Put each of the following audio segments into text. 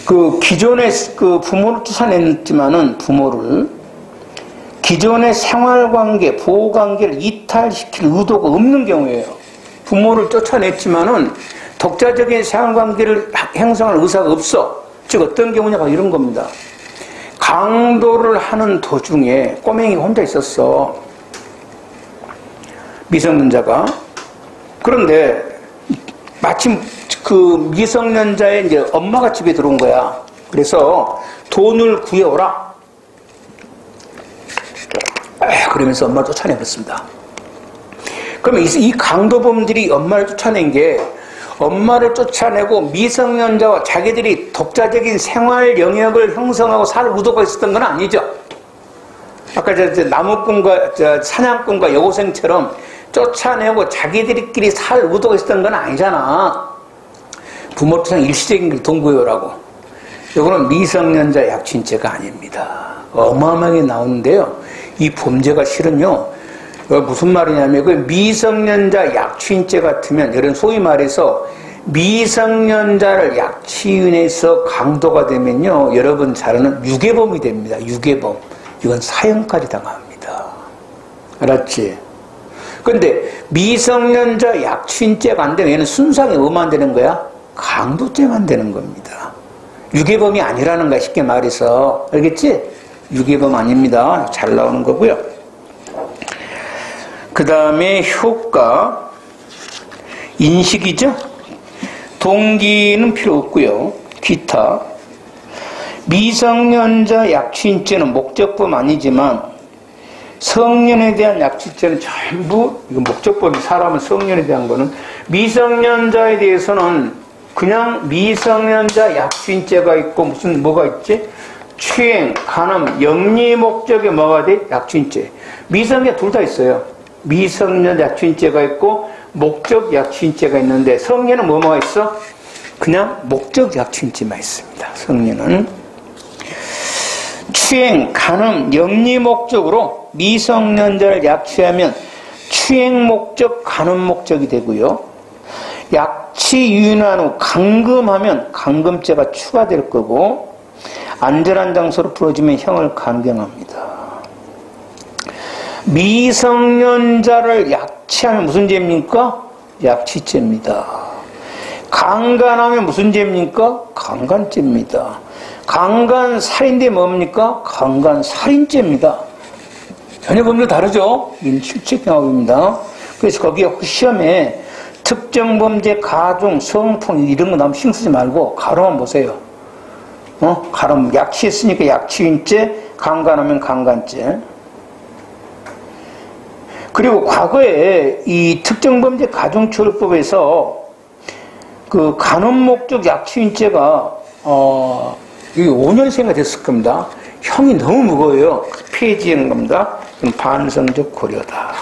그 기존의 그 부모를 쫓아냈지만은 부모를 기존의 생활관계, 보호관계를 이탈시킬 의도가 없는 경우예요. 부모를 쫓아냈지만은 독자적인 생활관계를 형성할 의사가 없어. 즉 어떤 경우냐 이런 겁니다. 강도를 하는 도중에 꼬맹이가 혼자 있었어. 미성년자가. 그런데 마침 그 미성년자의 이제 엄마가 집에 들어온 거야. 그래서 돈을 구해오라. 그러면서 엄마를 쫓아내버렸습니다. 그러면 이 강도범들이 엄마를 쫓아낸 게 엄마를 쫓아내고 미성년자와 자기들이 독자적인 생활 영역을 형성하고 살 의도가 있었던 건 아니죠. 아까 저 나무꾼과 사냥꾼과 여고생처럼 쫓아내고 자기들끼리 살 의도가 있었던 건 아니잖아. 부모 쫓아내 일시적인 동거요라고. 이거는 미성년자 약취죄가 아닙니다. 어마어마하게 나오는데요. 이 범죄가 실은요. 무슨 말이냐면 그 미성년자 약취죄 같으면 이런 소위 말해서 미성년자를 약취인해서 강도가 되면요. 여러분 잘 아는 유괴범이 됩니다. 유괴범. 이건 사형까지 당합니다. 알았지? 근데 미성년자 약취죄가 안 되면 얘는 순수하게 뭐만 되는 거야? 강도죄만 되는 겁니다. 유괴범이 아니라는 거야. 쉽게 말해서. 알겠지? 유괴범 아닙니다. 잘 나오는 거고요. 그 다음에 효과, 인식이죠. 동기는 필요 없고요. 기타. 미성년자 약취죄는 목적범 아니지만 성년에 대한 약취죄는 전부 이거 목적범이 사람은 성년에 대한 거는 미성년자에 대해서는 그냥 미성년자 약취죄가 있고 무슨 뭐가 있지? 추행, 간음, 영리 목적에 뭐가 돼? 약취죄. 미성년 둘 다 있어요. 미성년 약취죄가 있고 목적 약취죄가 있는데 성년은 뭐가 있어? 그냥 목적 약취죄만 있습니다. 성년은 추행, 간음, 영리 목적으로 미성년자를 약취하면 추행 목적, 간음 목적이 되고요. 약취 유인한 후 감금하면 감금죄가 추가될 거고 안전한 장소로 풀어주면 형을 감경합니다. 미성년자를 약취하면 무슨 죄입니까? 약취죄입니다. 강간하면 무슨 죄입니까? 강간죄입니다. 강간살인죄 뭡니까? 강간살인죄입니다. 전혀 범죄 다르죠? 이는 실체경합입니다. 그래서 거기에 시험에 특정범죄, 가중, 성폭 이런 거 나오면 신경 쓰지 말고 가로만 보세요. 가로 약취했으니까 약취인죄, 강간하면 강간죄. 그리고 과거에 이 특정범죄 가중처벌법에서 그 간음 목적 약취인죄가 이게 5년생이 됐을 겁니다. 형이 너무 무거워요. 폐지하는 겁니다. 그럼 반성적 고려다.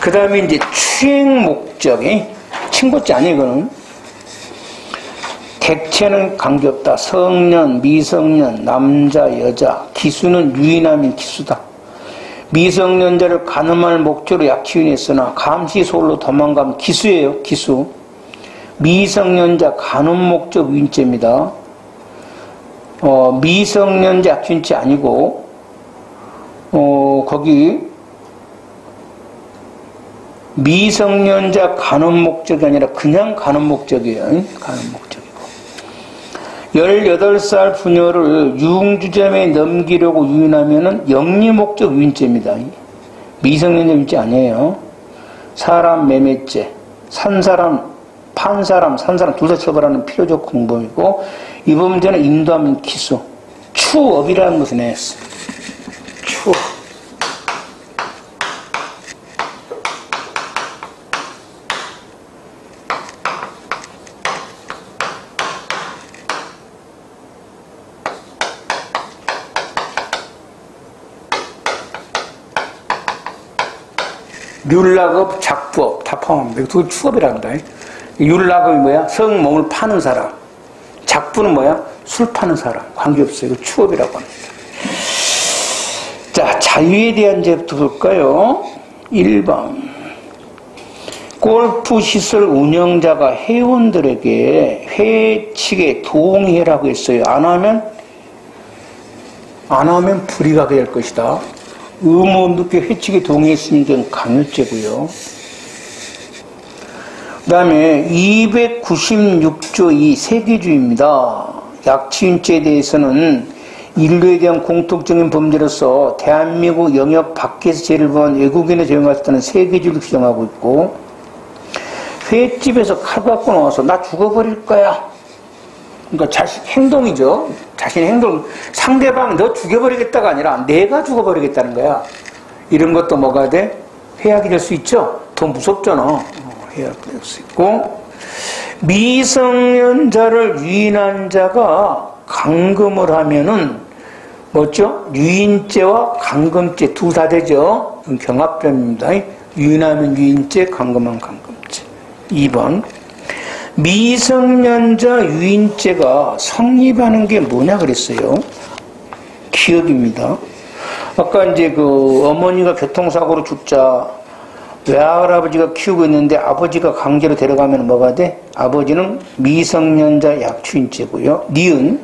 그 다음에 이제 추행 목적이 친고죄 아니에요, 이거는. 객체는 관계없다. 성년, 미성년, 남자, 여자. 기수는 유인하면 기수다. 미성년자를 간음할 목적으로 약취인했으나 감시소홀로 도망가면 기수예요. 기수. 미성년자 간음 목적 유인죄입니다. 미성년자 약취인죄 아니고 거기 미성년자 간음 목적이 아니라 그냥 간음 목적이에요. 간음 목적이고 18살 부녀를 유흥주점에 넘기려고 유인하면은 영리 목적 유인죄입니다. 미성년자 유인죄 아니에요. 사람 매매죄, 산 사람, 판 사람, 산 사람 둘 다 처벌하는 필요적 공범이고 이 범죄는 인도하면 기수. 추업이라는 것은 했어. 추업. 율락업, 작부업 다 포함합니다. 그걸 추업이란다. 율락업이 뭐야? 성몸을 파는 사람. 작부는 뭐야? 술 파는 사람. 관계없어요. 이거 추업이라고 합니다. 자, 자유에 대한 죄부터 볼까요? 1번. 골프 시설 운영자가 회원들에게 회칙에 동의해라고 했어요. 안 하면 불이하게 될 것이다. 의무 없게 회칙에 동의했으니까 강요죄고요. 그 다음에 296조 2 세계주의입니다. 약취인죄에 대해서는 인류에 대한 공통적인 범죄로서 대한민국 영역 밖에서 죄를 범한 외국인의 죄를 때는 세계주의를 규정하고 있고, 횟집에서 칼 갖고 나와서 나 죽어버릴 거야. 그러니까 자신 행동이죠. 자신의 행동, 상대방 너 죽여버리겠다가 아니라 내가 죽어버리겠다는 거야. 이런 것도 뭐가 돼? 회약이 될 수 있죠. 더 무섭잖아. 회약이 될 수 있고, 미성년자를 유인한 자가 감금을 하면은 뭐죠? 유인죄와 감금죄 둘 다 되죠. 경합변입니다. 유인하면 유인죄, 감금하면 감금죄. 2번. 미성년자 유인죄가 성립하는 게 뭐냐 그랬어요? 기억입니다. 아까 이제 그 어머니가 교통사고로 죽자 외할아버지가 키우고 있는데 아버지가 강제로 데려가면 뭐가 돼? 아버지는 미성년자 약취인죄고요. 니은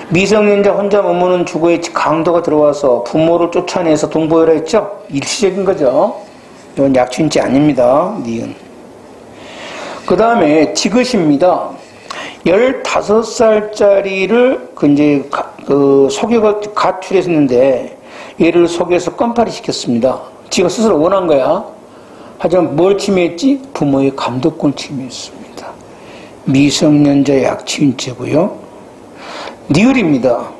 미성년자 혼자 머무는 주거에 강도가 들어와서 부모를 쫓아내서 동거하라 했죠? 일시적인 거죠. 이건 약취인죄 아닙니다. 니은. 그 다음에 지긋입니다. 15살짜리를 속여 가출했는데 얘를 속여서 껌파리 시켰습니다. 지가 스스로 원한 거야. 하지만 뭘 침해했지? 부모의 감독권 침해했습니다. 미성년자 약취인죄고요. 니을입니다.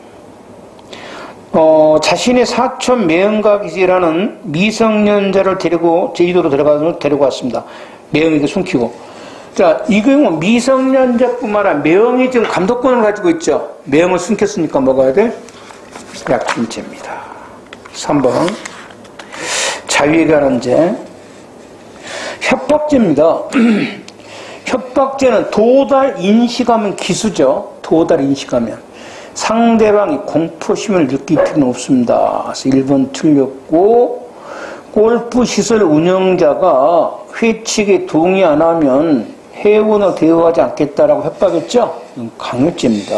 자신의 사촌 매형각이라는 미성년자를 데리고 제주도로 데리고 왔습니다. 매형에게 숨기고. 자, 이 경우 미성년자뿐만 아니라 매형이 지금 감독권을 가지고 있죠. 매형을 숨겼으니까 먹어야 돼? 약취인죄입니다. 3번. 자위에 관한 죄. 협박죄입니다. 협박죄는 도달 인식하면 기수죠. 도달 인식하면. 상대방이 공포심을 느낄 필요는 없습니다. 그래서 1번 틀렸고, 골프시설 운영자가 회칙에 동의 안 하면 회원으로 대우하지 않겠다라고 협박했죠? 강요죄입니다.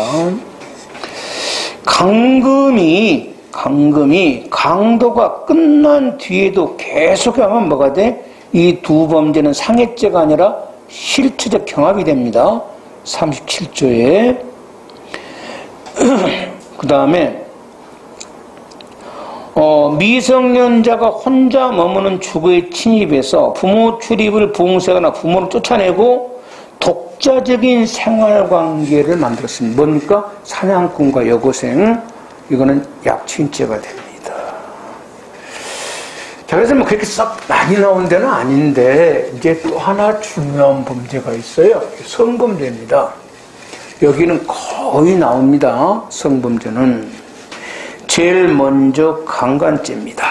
감금이 강도가 끝난 뒤에도 계속하면 뭐가 돼? 이 두 범죄는 상해죄가 아니라 실체적 경합이 됩니다. 37조에. 그 다음에 미성년자가 혼자 머무는 주거에 침입해서 부모 출입을 봉쇄하거나 부모를 쫓아내고 독자적인 생활관계를 만들었습니다. 뭡니까? 사냥꾼과 여고생. 이거는 약취인죄가 됩니다. 자, 그래서 뭐 그렇게 썩 많이 나온 데는 아닌데 이제 또 하나 중요한 범죄가 있어요. 성범죄입니다. 여기는 거의 나옵니다. 성범죄는. 제일 먼저 강간죄입니다.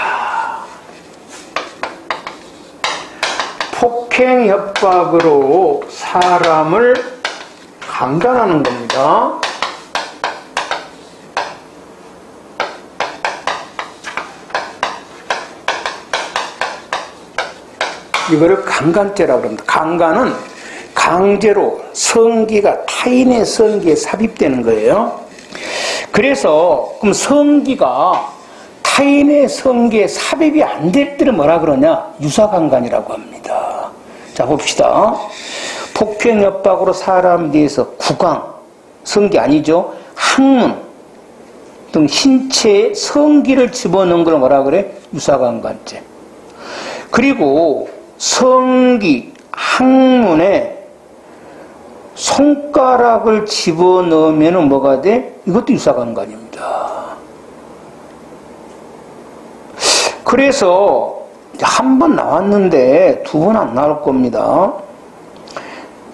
폭행 협박으로 사람을 강간하는 겁니다. 이거를 강간죄라고 합니다. 강간은 강제로 성기가 타인의 성기에 삽입되는 거예요. 그래서 그럼 성기가 타인의 성기에 삽입이 안 될 때를 뭐라 그러냐? 유사강간이라고 합니다. 자, 봅시다. 폭행 협박으로 사람에 대해서 구강, 성기 아니죠? 항문 등 신체에 성기를 집어넣은 걸 뭐라 그래? 유사강간죄. 그리고 성기, 항문에 손가락을 집어넣으면 뭐가 돼? 이것도 유사강간입니다. 그래서 한 번 나왔는데 두 번 안 나올 겁니다.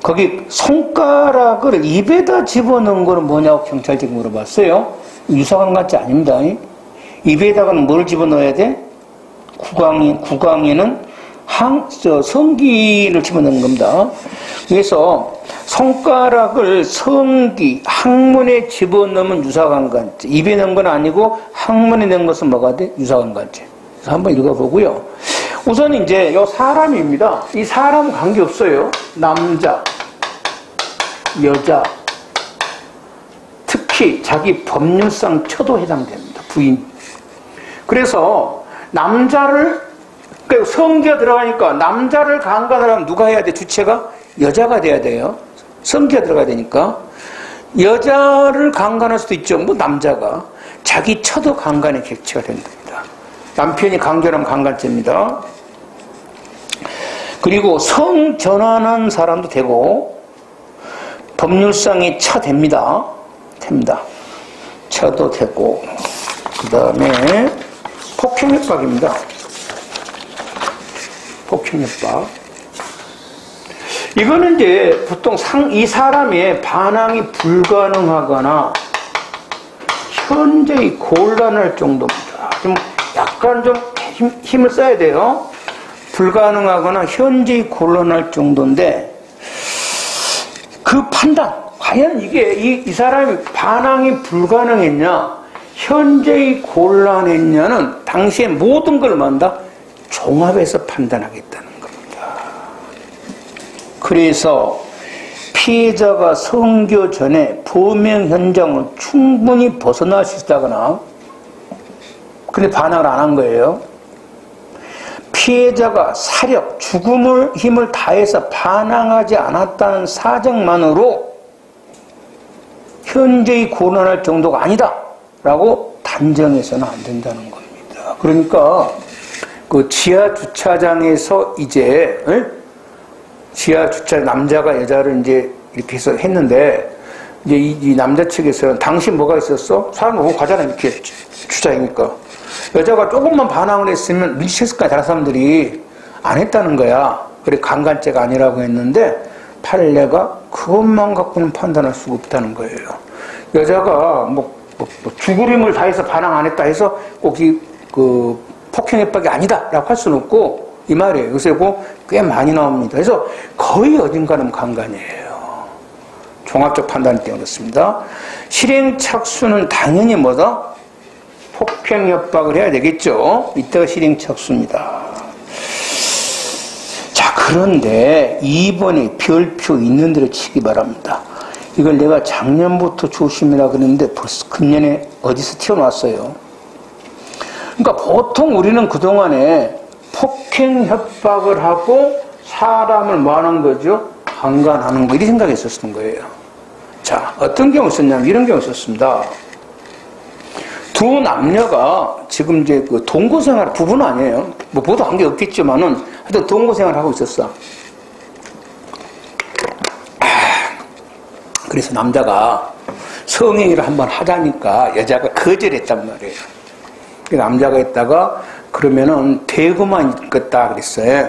거기 손가락을 입에다 집어넣은 거는 뭐냐고 경찰들이 물어봤어요. 유사강간죄 아닙니다. 입에다가는 뭘 집어넣어야 돼? 구강에는 성기를 집어넣는 겁니다. 그래서 손가락을 성기, 항문에 집어넣으면 유사강간죄. 입에 넣은 건 아니고 항문에 넣은 것은 뭐가 돼? 유사강간죄. 그래서 한번 읽어보고요. 우선 이제 요 사람입니다. 이 사람 관계없어요. 남자, 여자, 특히 자기 법률상 처도 해당됩니다. 부인. 그래서 남자를, 성기가 들어가니까 남자를 강간하려면 누가 해야 돼? 주체가 여자가 돼야 돼요. 성기가 들어가야 되니까. 여자를 강간할 수도 있죠. 뭐 남자가. 자기 처도 강간의 객체가 된답니다. 남편이 강간하면 강간죄입니다. 그리고 성 전환한 사람도 되고 법률상의 처 됩니다. 처도 되고 그 다음에 폭행협박입니다. 폭행협박. 이거는 이제 보통 이 사람의 반항이 불가능하거나 현저히 곤란할 정도입니다. 좀 약간 좀 힘을 써야 돼요. 불가능하거나 현저히 곤란할 정도인데 그 판단, 과연 이게 이 사람이 반항이 불가능했냐, 현저히 곤란했냐는 당시에 모든 걸 만다 종합해서 판단하겠다는 겁니다. 그래서 피해자가 성교 전에 범행 현장을 충분히 벗어날 수 있다거나, 근데 반항을 안 한 거예요. 피해자가 사력, 죽음을 힘을 다해서 반항하지 않았다는 사정만으로 현재의 곤란할 정도가 아니다 라고 단정해서는 안 된다는 겁니다. 그러니까 그 지하 주차장에서 이제 지하 주차 남자가 여자를 이제 이렇게 해서 했는데, 이제 이 남자 측에서는 당신 뭐가 있었어? 사람 오고 가잖아, 이렇게 주차하니까. 여자가 조금만 반항을 했으면 눈치챘을 거야. 다른 사람들이 안 했다는 거야. 그래 강간죄가 아니라고 했는데 판례가 그것만 갖고는 판단할 수가 없다는 거예요. 여자가 죽을 힘을 다해서 반항 안 했다 해서 꼭 그 폭행협박이 아니다라고 할 수는 없고 이 말이에요. 요새 꽤 많이 나옵니다. 그래서 거의 어딘가는 강간이에요. 종합적 판단 때문에 그렇습니다. 실행 착수는 당연히 뭐다? 폭행협박을 해야 되겠죠. 이때가 실행 착수입니다. 자, 그런데 2번에 별표 있는 대로 치기 바랍니다. 이걸 내가 작년부터 조심이라 그랬는데 벌써 금년에 어디서 튀어나왔어요. 그러니까 보통 우리는 그동안에 폭행협박을 하고 사람을 뭐 하는 거죠? 강간하는 거, 이렇게 생각했었던 거예요. 자, 어떤 경우 있었냐면 이런 경우 있었습니다. 두 남녀가 지금 이제 그 동거생활, 부부는 아니에요. 뭐 모두 관계 없겠지만은 하여튼 동거생활을 하고 있었어. 그래서 남자가 성행위를 한번 하자니까 여자가 거절했단 말이에요. 남자가 있다가 그러면은 대구만 있겠다 그랬어요.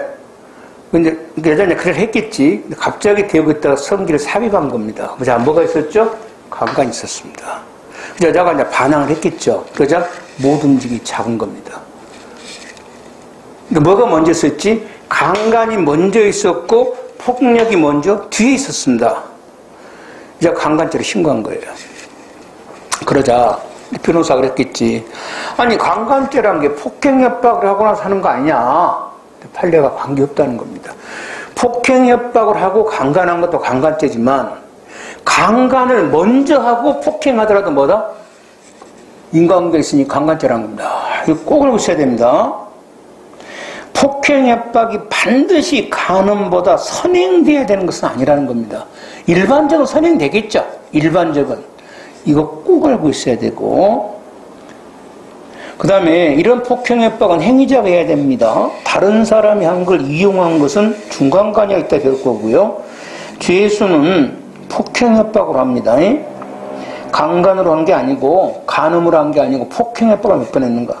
근데 여자는 그래 했겠지. 근데 갑자기 대구 있다가 성기를 삽입한 겁니다. 그래서 뭐가 있었죠? 강간이 있었습니다. 여자가 이제 반항을 했겠죠. 그러자 못 움직이 잡은 겁니다. 근데 뭐가 먼저 있었지? 강간이 먼저 있었고 폭력이 먼저 뒤에 있었습니다. 이제 강간죄로 신고한 거예요. 그러자 변호사가 그랬겠지. 아니 강간죄라는 게 폭행협박을 하고 나서 하는 거 아니냐. 판례가 관계없다는 겁니다. 폭행협박을 하고 강간한 것도 강간죄지만 강간을 먼저 하고 폭행하더라도 뭐다? 인과관계가 있으니 강간죄라는 겁니다. 이거 꼭 알고 있어야 됩니다. 폭행협박이 반드시 간음보다 선행돼야 되는 것은 아니라는 겁니다. 일반적으로 선행되겠죠. 일반적은. 이거 꼭 알고 있어야 되고, 그 다음에 이런 폭행협박은 행위자가 해야 됩니다. 다른 사람이 한 걸 이용한 것은 중간관여가 있다 될 거고요. 죄수는 폭행협박을 합니다. 강간으로 한 게 아니고 간음으로 한 게 아니고 폭행협박을 몇 번 했는가.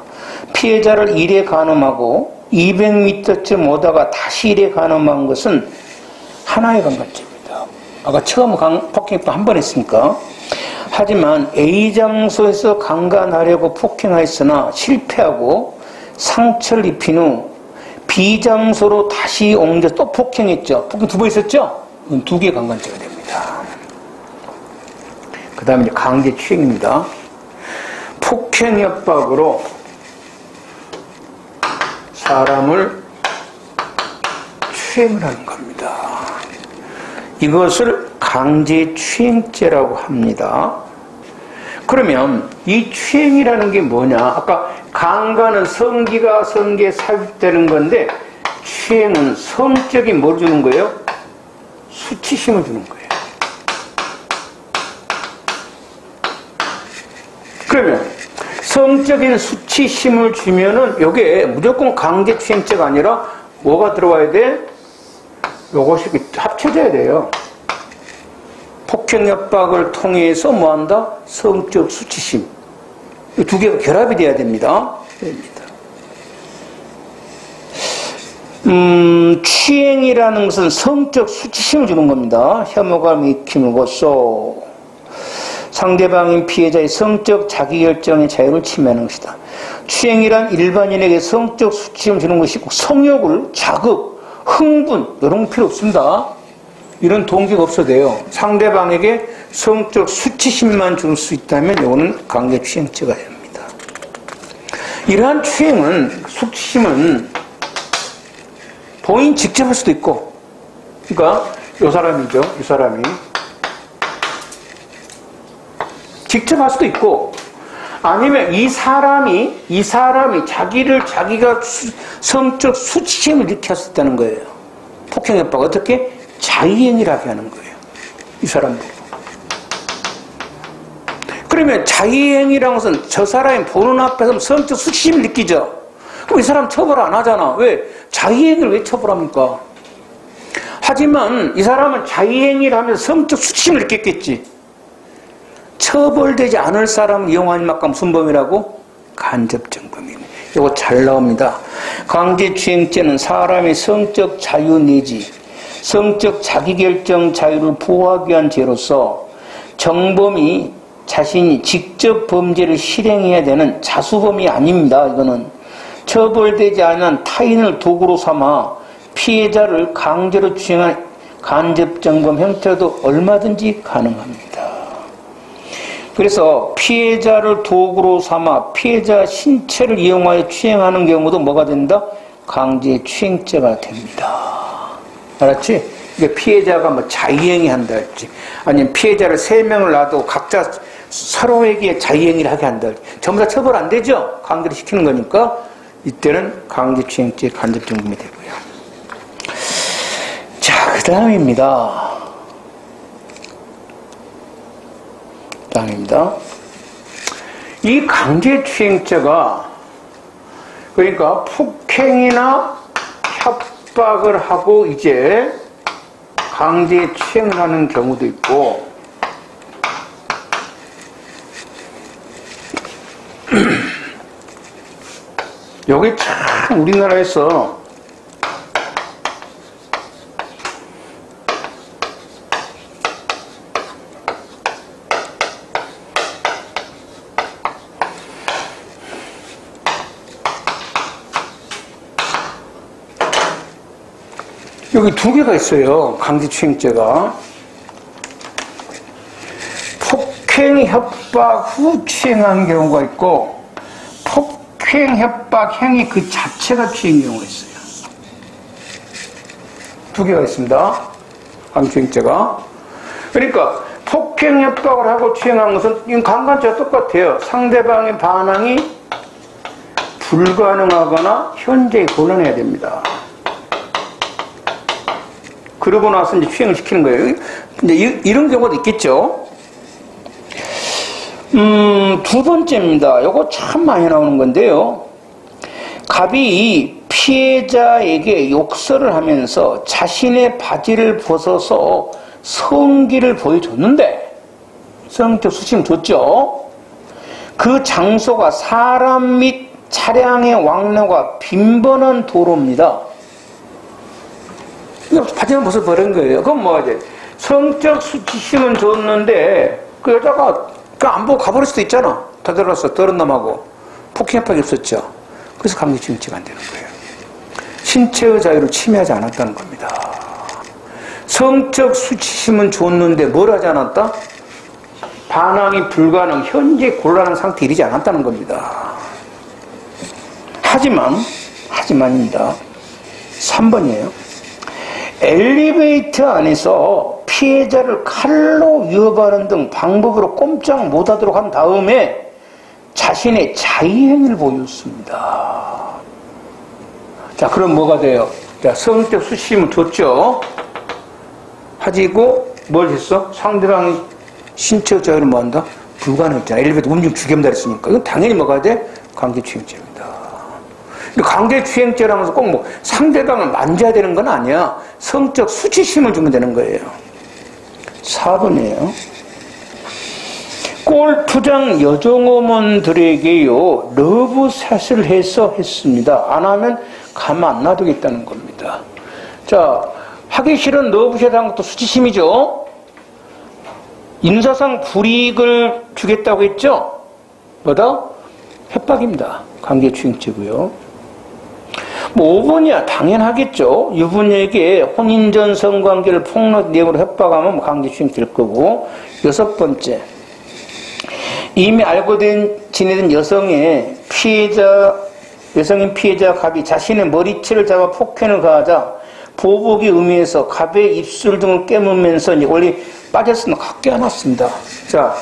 피해자를 1회 간음하고 200m쯤 오다가 다시 1회 간음한 것은 하나의 강간죄입니다. 아까 처음 폭행협박 한 번 했으니까. 하지만 A 장소에서 강간하려고 폭행하였으나 실패하고 상처를 입힌 후 B 장소로 다시 옮겨 또 폭행했죠. 폭행 2번 있었죠? 그럼 2개의 강간죄가 됩니다. 그 다음에 이제 강제추행입니다. 폭행협박으로 사람을 추행을 하는 겁니다. 이것을 강제추행죄라고 합니다. 그러면 이 추행이라는 게 뭐냐? 아까 강간은 성기가 성기에 삽입되는 건데 추행은 성적인 뭘 주는 거예요? 수치심을 주는 거예요. 그러면 성적인 수치심을 주면은 요게 무조건 강제추행죄가 아니라 뭐가 들어와야 돼? 요것이 합쳐져야 돼요. 폭행 협박을 통해서 뭐한다? 성적 수치심. 이 두 개가 결합이 돼야 됩니다. 추행이라는 것은 성적 수치심을 주는 겁니다. 혐오감, 익힘을 거써 상대방인 피해자의 성적 자기결정의 자유를 침해하는 것이다. 추행이란 일반인에게 성적 수치심을 주는 것이고 성욕을 자극, 흥분 이런 거 필요 없습니다. 이런 동기가 없어도 돼요. 상대방에게 성적 수치심만 줄 수 있다면 이거는 강제추행죄가 됩니다. 이러한 추행은, 수치심은 본인 직접 할 수도 있고, 그러니까 이 사람이죠. 이 사람이 직접 할 수도 있고, 아니면 이 사람이 자기가 성적 수치심을 일으켰을 수 있다는 거예요. 폭행협박 어떻게? 자의행위라게 하는 거예요. 이 사람도. 그러면 자의행위라는 것은 저 사람이 보는 앞에서 성적 수치심을 느끼죠. 그럼 이 사람 처벌 안 하잖아. 왜? 자의행위를 왜 처벌합니까? 하지만 이 사람은 자의행위를 하면서 성적 수치심을 느꼈겠지. 처벌되지 않을 사람을 이용하는 막가 무슨 범이라고? 간접정범이네. 이거 잘 나옵니다. 강제추행죄는 사람의 성적 자유 내지 성적 자기결정 자유를 보호하기 위한 죄로서 정범이 자신이 직접 범죄를 실행해야 되는 자수범이 아닙니다. 이거는 처벌되지 않은 타인을 도구로 삼아 피해자를 강제로 추행한 간접정범 형태도 얼마든지 가능합니다. 그래서 피해자를 도구로 삼아 피해자 신체를 이용하여 추행하는 경우도 뭐가 된다? 강제추행죄가 됩니다. 알았지? 이게 피해자가 뭐 자의행위 한다 할지, 아니면 피해자를 3명을 놔도 각자 서로에게 자의행위를 하게 한다 할지, 전부 다 처벌 안 되죠? 강제로 시키는 거니까 이때는 강제추행죄 간접정범이 되고요. 자, 그 다음입니다. 이 강제추행죄가 그러니까 폭행이나 협박을 하고 이제 강제추행을 하는 경우도 있고, 여기 참 우리나라에서 여기 두 개가 있어요. 강제추행죄가. 폭행, 협박 후 추행한 경우가 있고, 폭행, 협박 행위 그 자체가 추행 경우가 있어요. 두 개가 있습니다. 강제추행죄가. 그러니까 폭행, 협박을 하고 추행한 것은 이건 강간죄와 똑같아요. 상대방의 반항이 불가능하거나 현재에 곤란해야 됩니다. 그러고 나서 이제 추행을 시키는 거예요. 근데 이런 경우도 있겠죠. 두 번째입니다. 요거 참 많이 나오는 건데요. 갑이 피해자에게 욕설을 하면서 자신의 바지를 벗어서 성기를 보여줬는데, 성적 수치심 줬죠. 그 장소가 사람 및 차량의 왕래가 빈번한 도로입니다. 바지는 벗어버린 거예요. 그럼 뭐하지? 성적 수치심은 줬는데 그 여자가 안 보고 가버릴 수도 있잖아. 다들어서 다른 놈하고 폭행 협박이 없었죠. 그래서 강제추행죄가 안 되는 거예요. 신체의 자유를 침해하지 않았다는 겁니다. 성적 수치심은 줬는데 뭘 하지 않았다? 반항이 불가능, 현재 곤란한 상태에 이르지 않았다는 겁니다. 하지만입니다. 3번이에요. 엘리베이터 안에서 피해자를 칼로 위협하는 등 방법으로 꼼짝 못하도록 한 다음에 자신의 자의행위를 보였습니다. 자, 그럼 뭐가 돼요? 자, 성적 수심을 줬죠. 하지고 뭘 했어? 상대방이 신체 자유를 뭐 한다? 불가능했잖아. 엘리베이터 움직임 죽임다 했으니까. 이건 당연히 뭐가 돼? 강제추행죄입니다. 강제추행죄라면서 꼭 뭐 상대방을 만져야 되는 건 아니야. 성적 수치심을 주면 되는 거예요. 4번이에요. 골프장 여종어머들에게요 러브샷을 해서 했습니다. 안 하면 가만 안 놔두겠다는 겁니다. 자, 하기 싫은 러브샷 한 것도 수치심이죠. 인사상 불이익을 주겠다고 했죠. 뭐다? 협박입니다. 강제추행죄고요. 뭐 5번이야 당연하겠죠. 유부녀에게 혼인 전 성관계를 폭로 내용으로 협박하면 강제추행 될 거고. 6번째, 이미 알고 지내던 여성인 피해자 갑이 자신의 머리채를 잡아 폭행을 가하자 보복의 의미에서 갑의 입술 등을 깨물면서 이제 원래 빠졌으면 껴안았습니다. 자,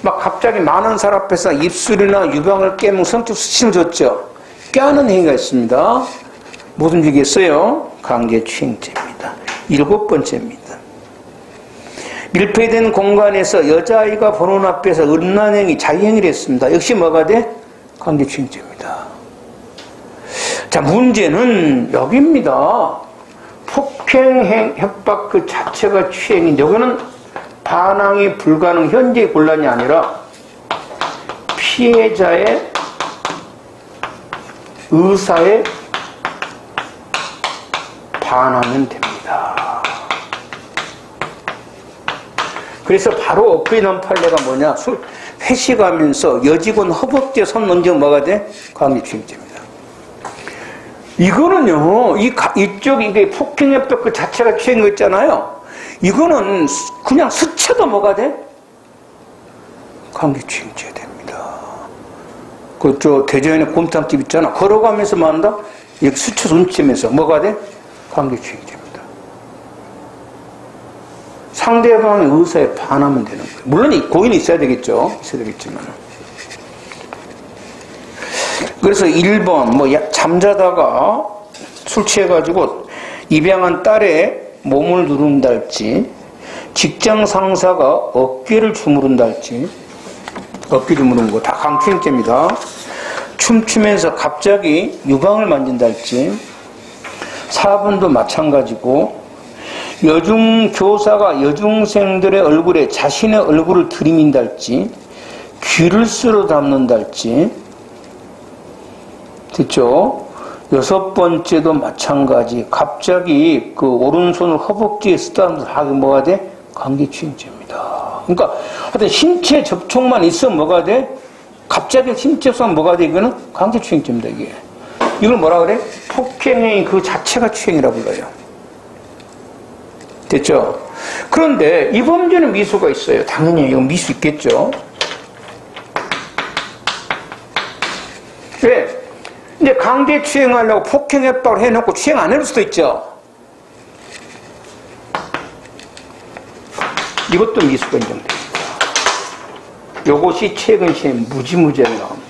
막 갑자기 많은 사람 앞에서 입술이나 유방을 깨물 성적 수침을 줬죠. 껴안는 행위가 있습니다. 못 움직였어요. 강제추행죄입니다. 7번째입니다. 밀폐된 공간에서 여자아이가 보는 앞에서 음란행위, 자의행위를 했습니다. 역시 뭐가 돼? 강제추행죄입니다. 자, 문제는 여기입니다. 폭행, 협박 그 자체가 추행인데 여기는 반항이 불가능, 현재의 곤란이 아니라 피해자의 의사에 반하면 됩니다. 그래서 바로 엎어지는 판례가 뭐냐? 회식하면서 여직원 허벅지에 손 얹으면 뭐가 돼? 강제추행죄입니다. 이거는요, 이쪽 이게 폭행협박 그 자체가 추행거 있잖아요. 이거는 그냥 스쳐도 뭐가 돼? 강제추행죄 됩니다. 그저 대전에 곰탕집 있잖아. 걸어가면서 뭐 한다? 이렇게 스쳐서 움치면서 뭐가 돼? 강제추행죄입니다. 상대방의 의사에 반하면 되는 거예요. 물론 이 고인이 있어야 되겠죠. 있어야 되겠지만. 그래서 1번, 뭐, 잠자다가 술 취해가지고 입양한 딸의 몸을 누른달지, 직장 상사가 어깨를 주무른달지, 어깨 주무르는 거 다 강추행죄입니다. 춤추면서 갑자기 유방을 만진달지, 4번도 마찬가지고, 여중 교사가 여중생들의 얼굴에 자신의 얼굴을 들이민달지, 귀를 쓸어 담는달지, 됐죠? 6번째도 마찬가지. 갑자기 그 오른손을 허벅지에 쓰다면서 하게 뭐가 돼? 강제추행죄입니다. 그러니까 하여튼 신체 접촉만 있으면 뭐가 돼? 갑자기 신체 접촉만 뭐가 돼? 이거는 강제추행죄입니다, 이게. 이걸 뭐라 그래? 폭행의 그 자체가 추행이라 불러요. 됐죠? 그런데 이 범죄는 미수가 있어요. 당연히 이건 미수 있겠죠? 왜? 이제 강제 추행하려고 폭행 협박을 해놓고 추행 안 해줄 수도 있죠. 이것도 미수가 인정됩니다. 이것이 최근 시에 무지무지하게 나옵니다.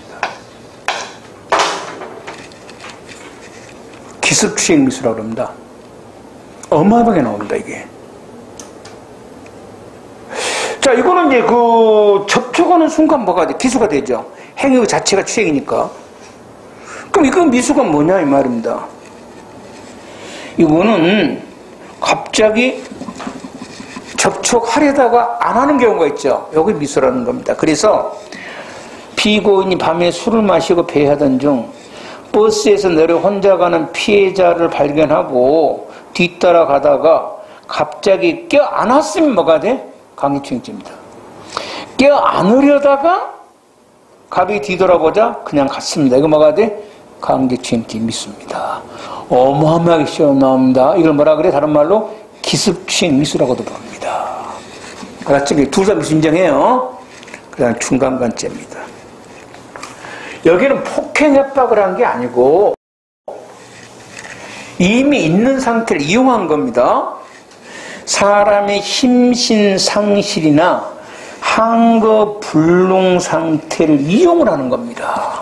기습추행 미수라고 합니다. 어마어마하게 나옵니다, 이게. 자, 이거는 이제 그 접촉하는 순간 뭐가 돼? 기수가 되죠. 행위 자체가 추행이니까. 그럼 이건 미수가 뭐냐 이 말입니다. 이거는 갑자기 접촉하려다가 안 하는 경우가 있죠. 여기 미수라는 겁니다. 그래서 피고인이 밤에 술을 마시고 배회하던 중 버스에서 내려 혼자 가는 피해자를 발견하고 뒤따라 가다가 갑자기 껴안았으면 뭐가 돼? 강제추행죄입니다. 껴안으려다가 갑이 뒤돌아보자 그냥 갔습니다. 이거 뭐가 돼? 강제추행죄 미수입니다. 어마어마하게 시험 나옵니다. 이걸 뭐라 그래? 다른 말로 기습추행 미수라고도 부릅니다. 알았죠? 둘 다 미수 인정해요. 그 다음에 중간관죄입니다. 여기는 폭행 협박을 한 게 아니고 이미 있는 상태를 이용한 겁니다. 사람의 심신상실이나 항거불능 상태를 이용을 하는 겁니다.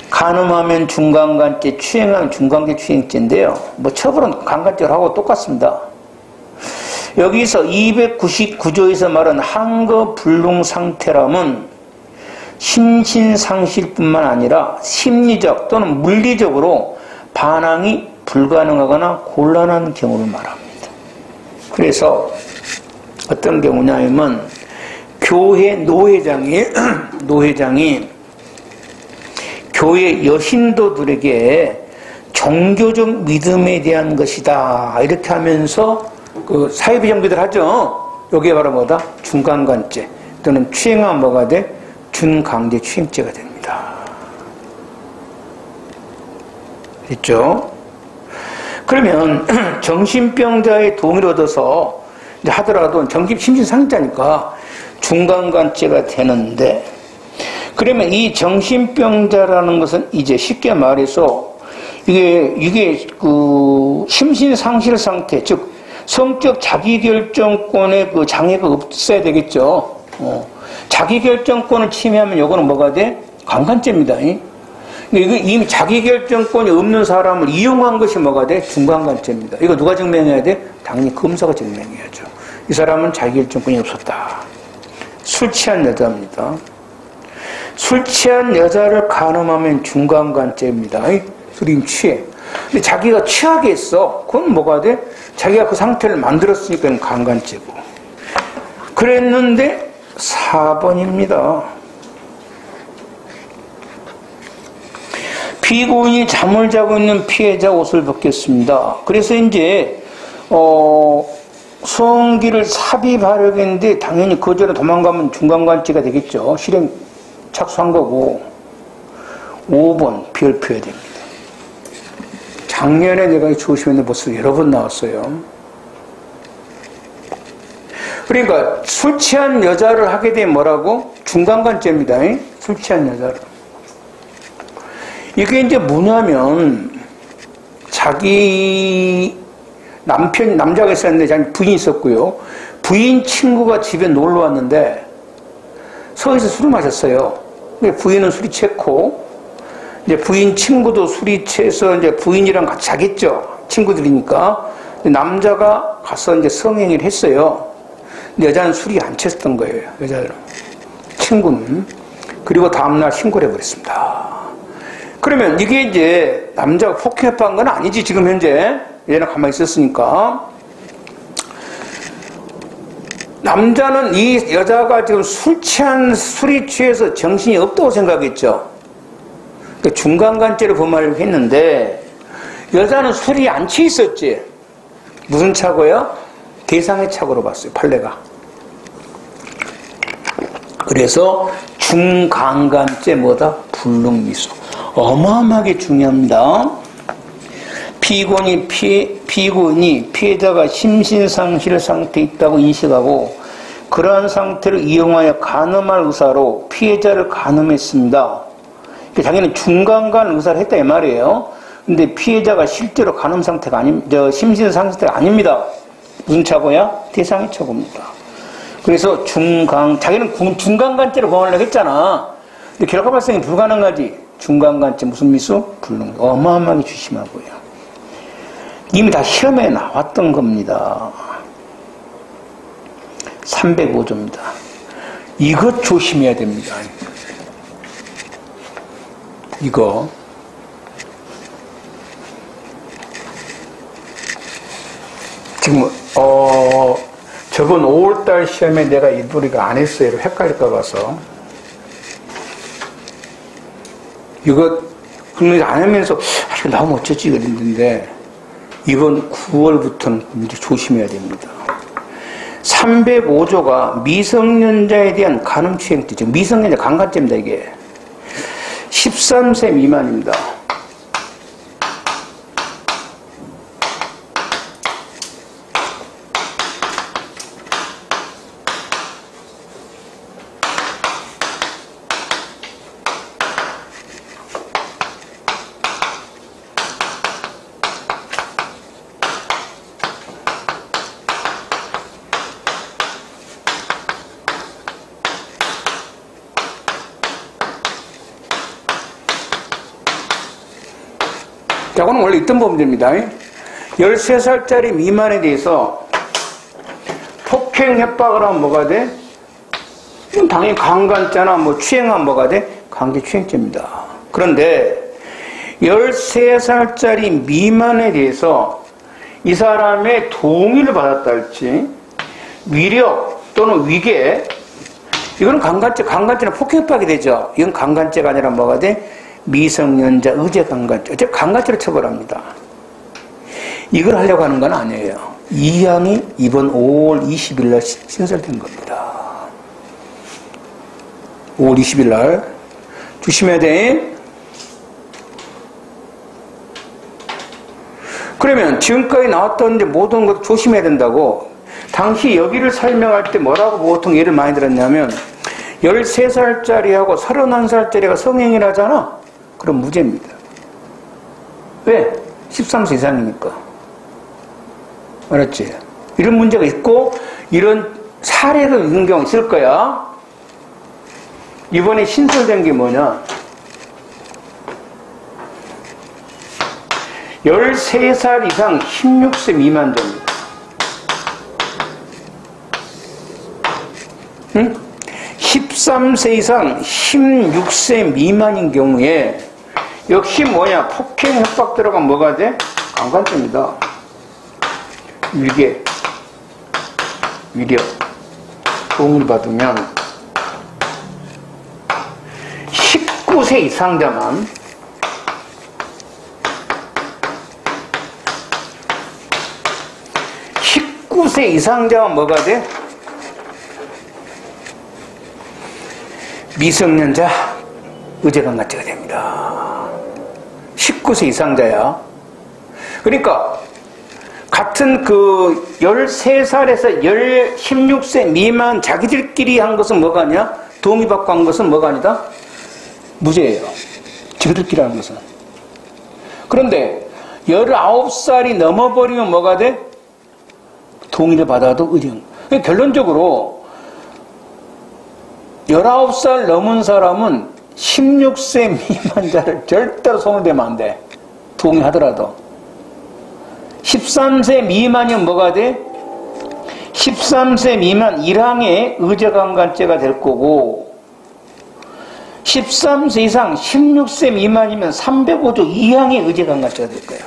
간음하면 중간간죄, 추행하면 중간계 추행죄인데요. 뭐 처벌은 강간죄하고 똑같습니다. 여기서 299조에서 말한 항거불능 상태라면 심신상실뿐만 아니라 심리적 또는 물리적으로 반항이 불가능하거나 곤란한 경우를 말합니다. 그래서 어떤 경우냐면 교회 노회장이 교회 여신도들에게 종교적 믿음에 대한 것이다 이렇게 하면서 그 사회비 정비들 하죠. 여기에 바로 뭐다? 중간간죄 또는 추행하면 뭐가 돼? 준강제 추행죄가 됩니다. 됐죠? 그러면 정신병자의 동의를 얻어서 하더라도 심신상자니까 중간간죄가 되는데, 그러면 이 정신병자라는 것은 이제 쉽게 말해서 이게 그 심신상실 상태, 즉 성적 자기결정권의 그 장애가 없어야 되겠죠. 자기결정권을 침해하면 요거는 뭐가 돼? 강간죄입니다. 이거 이미 자기결정권이 없는 사람을 이용한 것이 뭐가 돼? 중간간죄입니다. 이거 누가 증명해야 돼? 당연히 검사가 증명해야죠. 이 사람은 자기결정권이 없었다. 술 취한 여자입니다. 술 취한 여자를 간음하면 중간간죄입니다. 술이 취해. 근데 자기가 취하게 했어. 그건 뭐가 돼? 자기가 그 상태를 만들었으니까 강간죄고. 그랬는데 4번입니다. 피고인이 잠을 자고 있는 피해자 옷을 벗겼습니다. 그래서 이제 소음기를 삽입하려고 했는데 당연히 그 전에 도망가면 중간간죄가 되겠죠. 실행 착수한 거고. 5번 별표해야 됩니다. 작년에 내가 조심했는데 벌써 여러 번 나왔어요. 그러니까 술 취한 여자를 하게 되면 뭐라고? 중간간죄입니다. 술 취한 여자를. 이게 이제 뭐냐면 자기 남자가 있었는데 자기 부인이 있었고요. 부인 친구가 집에 놀러 왔는데 서에서 술을 마셨어요. 부인은 술이 취했고 이제 부인 친구도 술이 취해서 이제 부인이랑 같이 자겠죠. 친구들이니까. 남자가 가서 이제 성행위를 했어요. 근데 여자는 술이 안 취했던 거예요. 여자는. 친구는. 그리고 다음날 신고를 해버렸습니다. 그러면 이게 이제 남자가 폭행했다는 건 아니지, 지금 현재. 얘는 가만히 있었으니까. 남자는 이 여자가 지금 술이 취해서 정신이 없다고 생각했죠. 그러니까 중간간죄를 범하려고 했는데, 여자는 술이 안 취해 있었지. 무슨 착오요? 대상의 착오로 봤어요, 판례가. 그래서 중간간죄 뭐다? 불능미수. 어마어마하게 중요합니다. 피고인이 피해자가 심신상실 상태에 있다고 인식하고 그러한 상태를 이용하여 간음할 의사로 피해자를 간음했습니다. 자기는 중간간 의사를 했다 이 말이에요. 근데 피해자가 실제로 간음 상태가 심신상태가 아닙니다. 무슨 착오야? 대상의 착오입니다. 그래서 자기는 중간간죄를 범하려고 했잖아. 근데 결과 발생이 불가능하지. 중간간죄 무슨 미수? 불능. 어마어마하게 조심하고요. 이미 다 시험에 나왔던 겁니다. 305조입니다. 이것 조심해야 됩니다. 이거. 지금 저번 5월달 시험에 내가 일부러 이거 안 했어요. 헷갈릴까 봐서. 이거 그런 안 하면서 이거 나오면 어쩌지 그랬는데 이번 9월부터는 이제 조심해야 됩니다. 305조가 미성년자에 대한 간음추행죄, 즉 미성년자 강간죄입니다. 이게 13세 미만입니다. 자, 그건 원래 있던 범죄입니다. 13살짜리 미만에 대해서 폭행, 협박을 하면 뭐가 돼? 이건 당연히 강간죄나 뭐 추행하면 뭐가 돼? 강제추행죄입니다. 그런데 13살짜리 미만에 대해서 이 사람의 동의를 받았다 할지 위력 또는 위계, 이거는 강간죄는 폭행협박이 되죠. 이건 강간죄가 아니라 뭐가 돼? 미성년자 의제 강간죄. 어차피 강간죄로 처벌합니다. 이걸 하려고 하는 건 아니에요. 이 항이 이번 5월 20일 날 신설된 겁니다. 5월 20일 날 조심해야 돼. 그러면 지금까지 나왔던 모든 것 조심해야 된다고. 당시 여기를 설명할 때 뭐라고 보통 예를 많이 들었냐면 13살짜리하고 31살짜리가 성행위를 하잖아. 그럼 무죄입니다. 왜? 13세 이상이니까. 알았지? 이런 문제가 있고 이런 사례가 있는 경우 있을 거야. 이번에 신설된 게 뭐냐? 13살 이상 16세 미만자입니다. 응? 13세 이상 16세 미만인 경우에 역시 뭐냐? 폭행, 협박 들어가면 뭐가 돼? 강간죄입니다. 위계, 위력, 도움을 받으면 19세 이상자만 19세 이상자만 뭐가 돼? 미성년자 의제강간죄가 됩니다. 19세 이상자야. 그러니까 같은 그 13살에서 16세 미만 자기들끼리 한 것은 뭐가냐? 동의받고 한 것은 뭐가 아니다? 무죄예요. 자기들끼리 한 것은. 그런데 19살이 넘어버리면 뭐가 돼? 동의를 받아도 의정. 결론적으로 19살 넘은 사람은 16세 미만자를 절대로 손을 대면 안 돼. 동의하더라도. 13세 미만이면 뭐가 돼? 13세 미만 1항의 의제강간죄가 될 거고 13세 이상 16세 미만이면 305조 2항의 의제강간죄가 될 거야.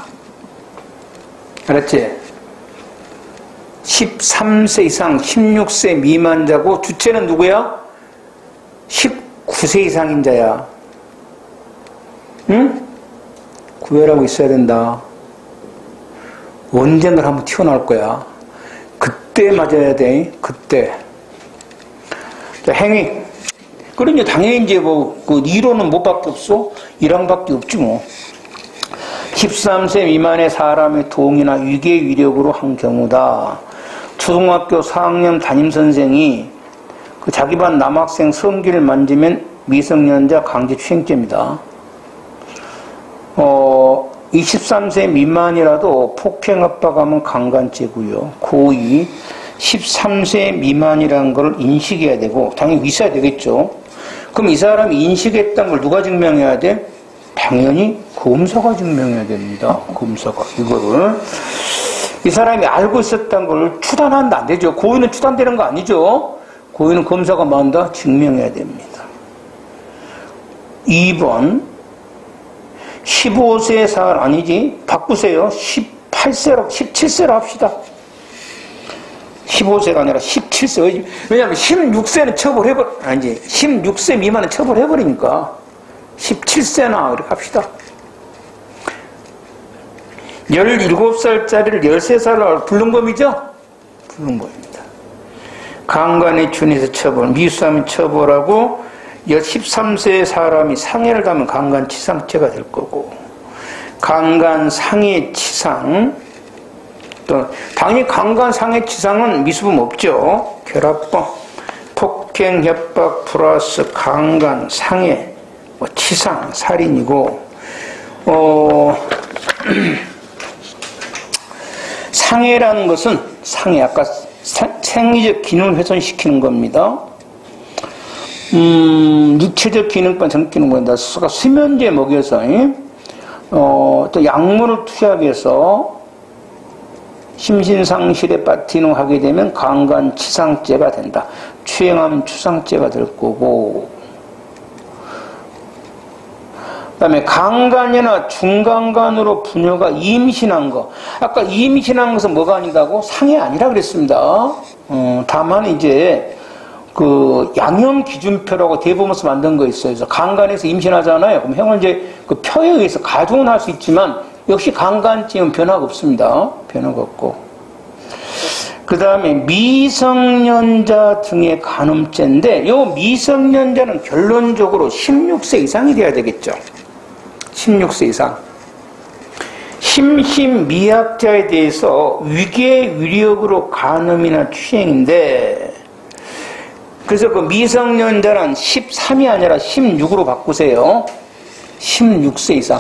알았지? 13세 이상 16세 미만자고 주체는 누구야? 19세 이상인 자야. 응? 구별하고 있어야 된다. 언젠가 한번 튀어나올 거야. 그때 맞아야 돼. 그때. 자, 행위. 그러니 당연히 이제 그 2로는 뭐밖에 없어? 1항밖에 없지 뭐. 13세 미만의 사람의 동의나 위계 위력으로 한 경우다. 초등학교 4학년 담임선생이 그 자기 반 남학생 성기를 만지면 미성년자 강제추행죄입니다. 23세 미만이라도 폭행 압박하면 강간죄고요. 고2 13세 미만이라는 걸 인식해야 되고 당연히 있어야 되겠죠. 그럼 이 사람이 인식했다는 걸 누가 증명해야 돼? 당연히 검사가 증명해야 됩니다. 검사가 이거를 이 사람이 알고 있었다는 걸 추단한다 안 되죠. 고의는 추단되는 거 아니죠. 고의는 검사가 뭐한다? 증명해야 됩니다. 2번 15세 살 아니지 바꾸세요. 18세로 17세로 합시다. 15세가 아니라 17세. 왜냐하면 16세는 아니지 16세 미만은 처벌해버리니까 17세나 이렇게 합시다. 17살짜리를 13살로 불능범이죠? 불능범입니다. 강간에 준해서 처벌, 미수하면 처벌하고 13세 사람이 상해를 당하면 강간치상죄가 될 거고 강간 상해치상 또 당연히 강간 상해치상은 미수범 없죠. 결합범, 폭행, 협박 플러스 강간, 상해, 치상, 살인이고 상해라는 것은 상해 아까 생리적 기능을 훼손시키는 겁니다. 육체적 기능만 전기는 겁니다. 수면제 먹여서 또 약물을 투약해서 심신상실에 빠뜨리는 하게 되면 강간치상죄가 된다. 추행하면 추상죄가 될 거고, 그 다음에 강간이나 중강간으로 부녀가 임신한 거. 아까 임신한 것은 뭐가 아니다고? 상해 아니라 그랬습니다. 다만 이제 그 양형기준표라고 대법원에서 만든 거 있어요. 그래서 강간에서 임신하잖아요. 그럼 형은 이제 그 표에 의해서 가중은 할 수 있지만 역시 강간죄는 변화가 없습니다. 변화가 없고. 그 다음에 미성년자 등의 간음죄인데, 요 미성년자는 결론적으로 16세 이상이 돼야 되겠죠. 16세 이상. 심신미약자에 대해서 위계 위력으로 간음이나 추행인데, 그래서 그 미성년자는 13이 아니라 16으로 바꾸세요. 16세 이상.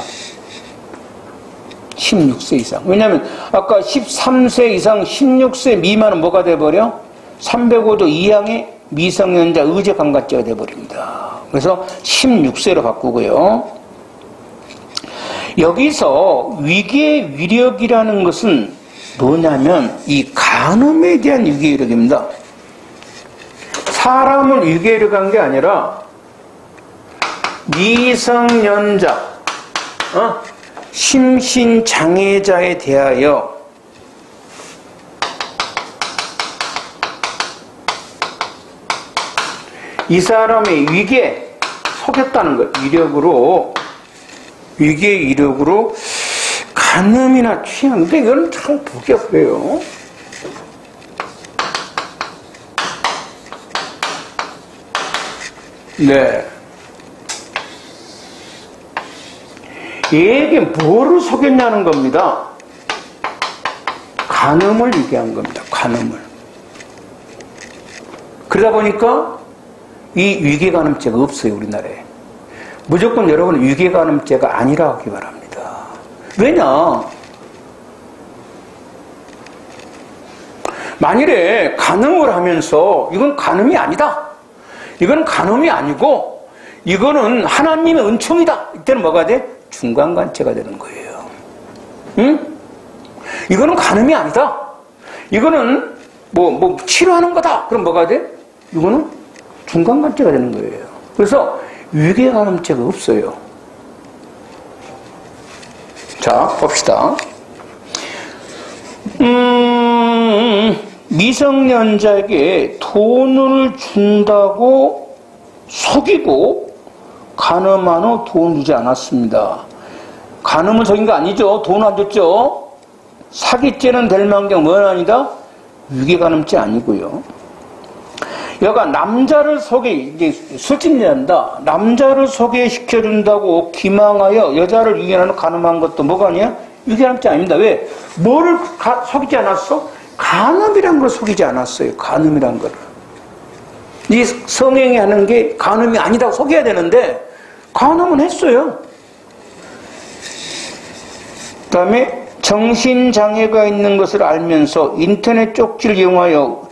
16세 이상. 왜냐하면 아까 13세 이상 16세 미만은 뭐가 돼버려? 305조 2항의 미성년자 의제강간죄가 돼버립니다. 그래서 16세로 바꾸고요. 여기서 위계 위력이라는 것은 뭐냐면 이 간음에 대한 위계 위력입니다. 사람을 위계 위력한 게 아니라 미성년자, 심신장애자에 대하여 이 사람의 위계 속였다는 거예요. 위계 위력으로 간음이나 추행인데 이건 참 보기 어려워요. 네. 얘에게 뭐를 속였냐는 겁니다. 간음을 얘기한 겁니다. 간음을. 그러다 보니까 이 위계간음죄가 없어요. 우리나라에. 무조건 여러분 위계간음죄가 아니라 하기 바랍니다. 왜냐? 만일에 간음을 하면서 이건 간음이 아니다. 이건 간음이 아니고 이거는 하나님의 은총이다. 이때는 뭐가 돼? 중간간죄가 되는 거예요. 응? 이거는 간음이 아니다. 이거는 뭐 치료하는 거다. 그럼 뭐가 돼? 이거는 중간간죄가 되는 거예요. 그래서 위계간음죄가 없어요. 자, 봅시다. 미성년자에게 돈을 준다고 속이고 간음한 후 돈 주지 않았습니다. 간음은 속인 거 아니죠. 돈 안 줬죠. 사기죄는 될 망정 뭐는 아니다? 위계간음죄 아니고요. 여가 남자를 이제 술집내한다. 남자를 소개시켜준다고 기망하여 여자를 유견하는 간음한 것도 뭐가 아니야? 위계간음죄 아닙니다. 왜? 뭐를 속이지 않았어? 간음이란 걸 속이지 않았어요. 간음이란 걸. 이 성행위 하는 게 간음이 아니다고 속여야 되는데 간음은 했어요. 그 다음에 정신장애가 있는 것을 알면서 인터넷 쪽지를 이용하여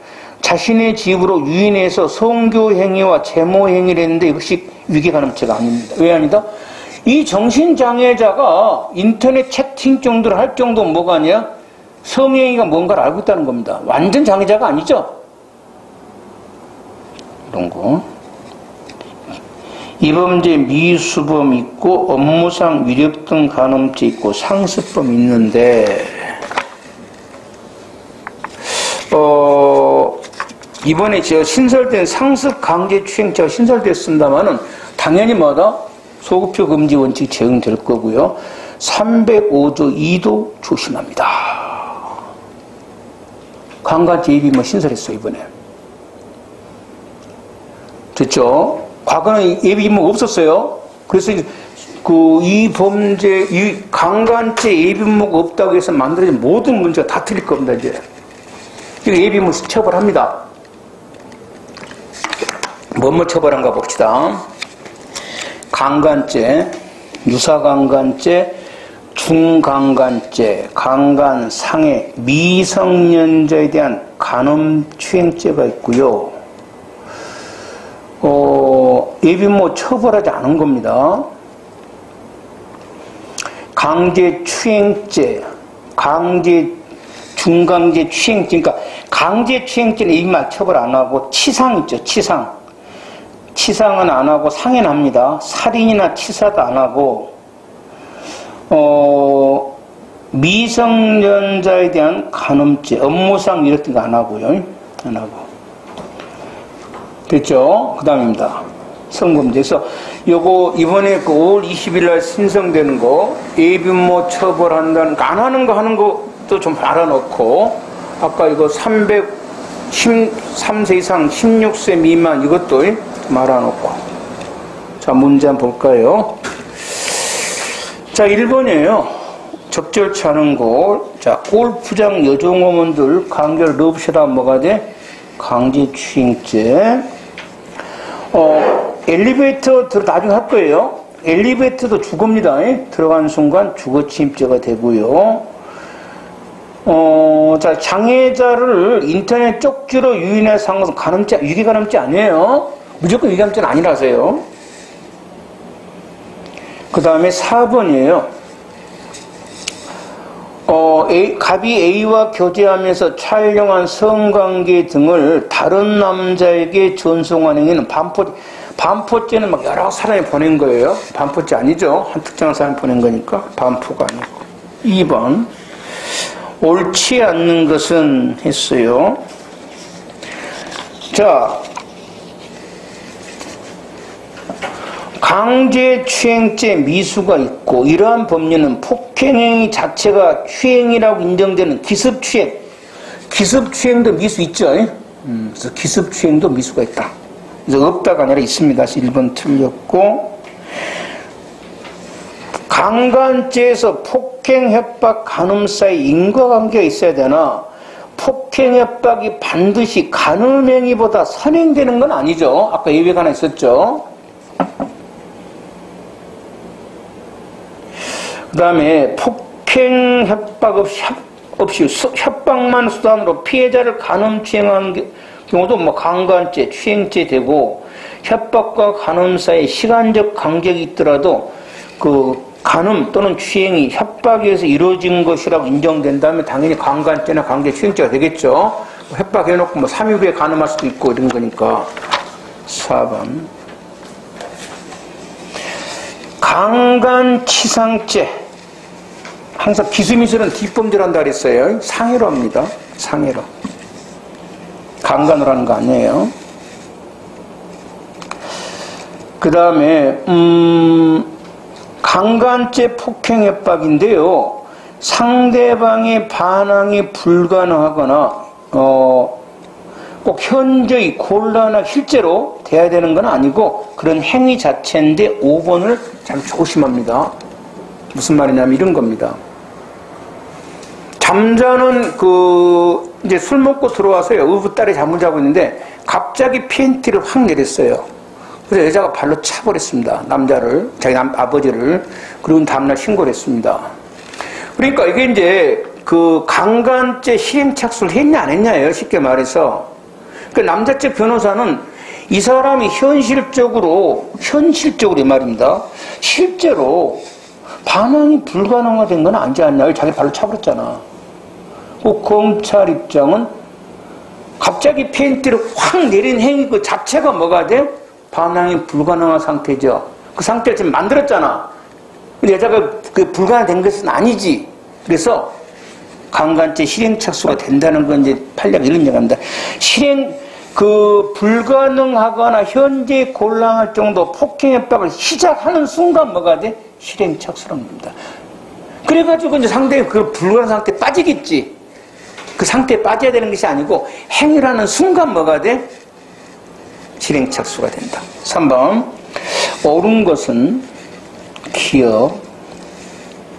자신의 집으로 유인해서 성교행위와 제모행위를 했는데 이것이 위계간음죄가 아닙니다. 왜 아니다? 이 정신장애자가 인터넷 채팅 정도를 할 정도는 뭐가 아니야? 성행위가 뭔가를 알고 있다는 겁니다. 완전 장애자가 아니죠? 이런 거. 이 범죄 미수범 있고 업무상 위력 등 간음죄 있고 상습범 있는데 이번에 제가 신설된 상습 강제추행죄가 신설됐습니다만은 당연히 뭐다? 소급표 금지 원칙 적용될 거고요. 305조 2도 조심합니다. 강간죄 예비모 신설했어요 이번에. 됐죠? 과거는 예비인모가 없었어요. 그래서 이 범죄, 이 강간죄 예비인모가 없다고 해서 만들어진 모든 문제가 다 틀릴 겁니다, 이제. 이거 예비인모 처벌합니다. 뭐뭐 처벌한가 봅시다. 강간죄, 유사강간죄, 중강간죄, 강간, 상해, 미성년자에 대한 간음추행죄가 있고요. 예비인모 처벌하지 않은 겁니다. 강제추행죄, 중강제추행죄, 그러니까 강제추행죄는 일말 처벌 안 하고 치상 있죠, 치상. 치상은 안 하고 상해납니다. 살인이나 치사도 안 하고, 미성년자에 대한 간음죄, 업무상 이랬던 거 안 하고요. 안 하고. 됐죠? 그 다음입니다. 성범죄에서 요거 이번에 그 5월 20일 날 신청되는 거, 예비모 처벌한다는 거, 안 하는 거 하는 것도 좀 알아놓고, 아까 이거 303세 이상 16세 미만 이것도 좀 알아놓고. 자, 문제 한번 볼까요? 자, 1번이에요. 적절치 않은 곳. 자, 골프장 여종어머니들 강제로 럽시다 뭐가 돼? 강제추행죄. 엘리베이터 나중에 할 거예요. 엘리베이터도 주거입니다. 들어가는 순간 주거침입죄가 되고요. 자, 장애자를 인터넷 쪽지로 유인해서 한 것은 간음죄, 유기간음죄 아니에요. 무조건 유기간음죄는 아니라서요. 그 다음에 4번이에요. 갑이 A와 교제하면서 촬영한 성관계 등을 다른 남자에게 전송한 행위는 반포죄는 막 여러 사람이 보낸 거예요. 반포죄 아니죠. 한 특정한 사람이 보낸 거니까 반포가 아니고. 2번 옳지 않는 것은 했어요. 자, 강제추행죄 미수가 있고 이러한 법률은 폭행행위 자체가 추행이라고 인정되는 기습추행, 기습추행도 미수 있죠. 그래서 기습추행도 미수가 있다. 그래서 없다가 아니라 있습니다. 1번 틀렸고, 강간죄에서 폭행, 협박, 간음 사이 인과관계가 있어야 되나, 폭행, 협박이 반드시 간음 행위보다 선행되는 건 아니죠. 아까 예외가 하나 있었죠. 그 다음에 폭행, 협박 없이 협박만 수단으로 피해자를 간음 추행하는 경우도 뭐 강간죄, 추행죄 되고, 협박과 간음 사이에 시간적 간격이 있더라도 그 간음 또는 추행이 협박에 의해서 이루어진 것이라고 인정된다면 당연히 강간죄나 강제추행죄가 되겠죠. 협박해놓고 뭐 3일 후에 간음할 수도 있고 이런 거니까. 4번 강간치상죄. 항상 기수미수는 뒷범죄란다 그랬어요. 상해로 합니다. 상해로. 강간으로 하는 거 아니에요. 그 다음에 강간죄 폭행협박인데요. 상대방의 반항이 불가능하거나 꼭 현저히 곤란하거나 실제로 돼야 되는 건 아니고 그런 행위 자체인데 5번을 참 조심합니다. 무슨 말이냐면 이런 겁니다. 잠자는 이제 술 먹고 들어와서요. 의붓딸이 잠을 자고 있는데 갑자기 팬티를 확 내렸어요. 그래서 여자가 발로 차버렸습니다. 남자를, 자기 아버지를. 그리고 다음날 신고를 했습니다. 그러니까 이게 이제 그 강간죄 실행착수를 했냐 안 했냐예요. 쉽게 말해서. 그 남자 측 변호사는 이 사람이 현실적으로 이 말입니다. 실제로 반항이 불가능화된 건 아니지 않냐. 자기 발로 차버렸잖아. 그 검찰 입장은 갑자기 팬티를 확 내린 행위 그 자체가 뭐가 돼? 반항이 불가능한 상태죠. 그 상태를 지금 만들었잖아. 근데 여자가 그 불가능된 것은 아니지. 그래서 강간죄 실행착수가 된다는 건 이제 판례가 이런 얘기합니다. 불가능하거나 현재 곤란할 정도 폭행협박을 시작하는 순간 뭐가 돼? 실행착수라는 겁니다. 그래가지고 이제 상대가 그 불가능한 상태에 빠지겠지. 그 상태에 빠져야 되는 것이 아니고 행위라는 순간 뭐가 돼? 실행착수가 된다. 3번 옳은 것은 기억.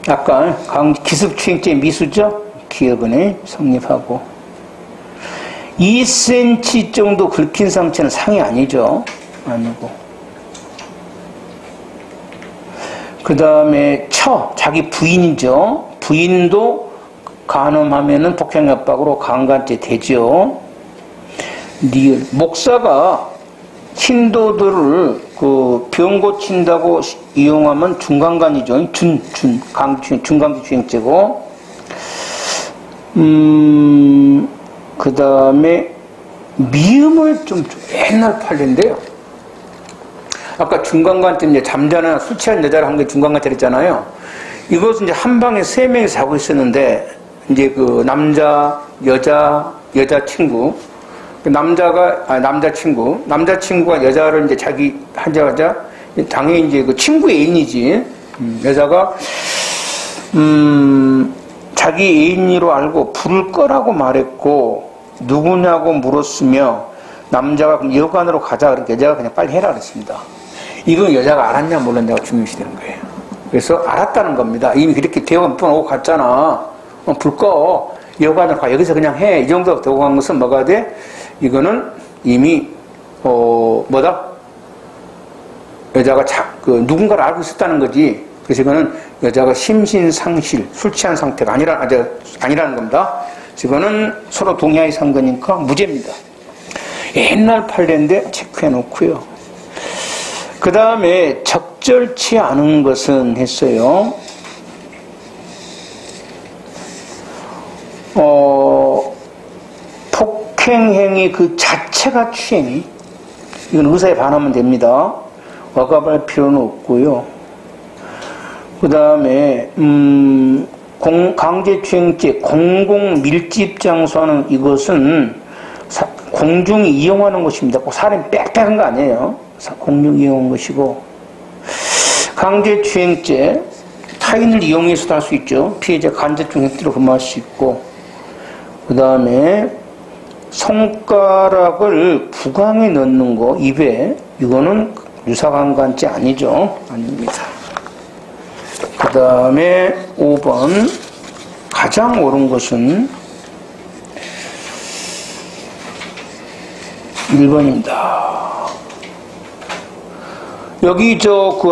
아까 기습추행죄 미수죠? 기억은 성립하고 2cm 정도 긁힌 상처는 상해 아니죠? 아니고. 그 다음에 자기 부인이죠? 부인도 간음하면은 폭행협박으로 강간죄 되죠? 리을. 목사가 신도들을 그 병 고친다고 이용하면 중간간이죠. 중간기주행죄고, 그 다음에 미음을 좀 옛날 판례인데요. 아까 중간간 때 이제 잠자는 술 취한 여자를 한 게 중간간 때렸잖아요. 이것은 이제 한 방에 3명이 자고 있었는데, 이제 그 여자친구, 남자친구가 여자를 이제 자기 하자마자 당연히 이제 그 친구의 애인이지. 여자가 자기 애인으로 알고 불을 끄라고 말했고 누구냐고 물었으며 남자가 그럼 여관으로 가자 그러니까 여자가 그냥 빨리 해라 그랬습니다. 이건 여자가 알았냐 몰랐냐가 중요시 되는 거예요. 그래서 알았다는 겁니다. 이미 그렇게 대화가 몇 번 오고 갔잖아. 불 꺼. 여관으로 가. 여기서 그냥 해. 이 정도 되고 간 것은 뭐가 돼? 이거는 이미 여자가 누군가를 알고 있었다는 거지. 그래서 이거는 여자가 심신상실, 술 취한 상태가 아니라는 겁니다. 이거는 서로 동의하에 산 거니까 무죄입니다. 옛날 판례인데 체크해 놓고요. 그 다음에 적절치 않은 것은 했어요. 폭행행위 그 자체가 추행이. 이건 의사에 반하면 됩니다. 억압할 필요는 없고요. 그 다음에 강제추행죄 공공밀집장소 하는 이것은 공중이 이용하는 것입니다. 꼭 사람이 빽빽한 거 아니에요. 공중 이용한 것이고, 강제추행죄 타인을 이용해서도 할 수 있죠. 피해자 간접추행죄로 금할 수 있고, 그 다음에 손가락을 부강에 넣는 거, 입에, 이거는 유사강간죄 아니죠. 아닙니다. 그 다음에 5번 가장 옳은 것은 1번입니다. 여기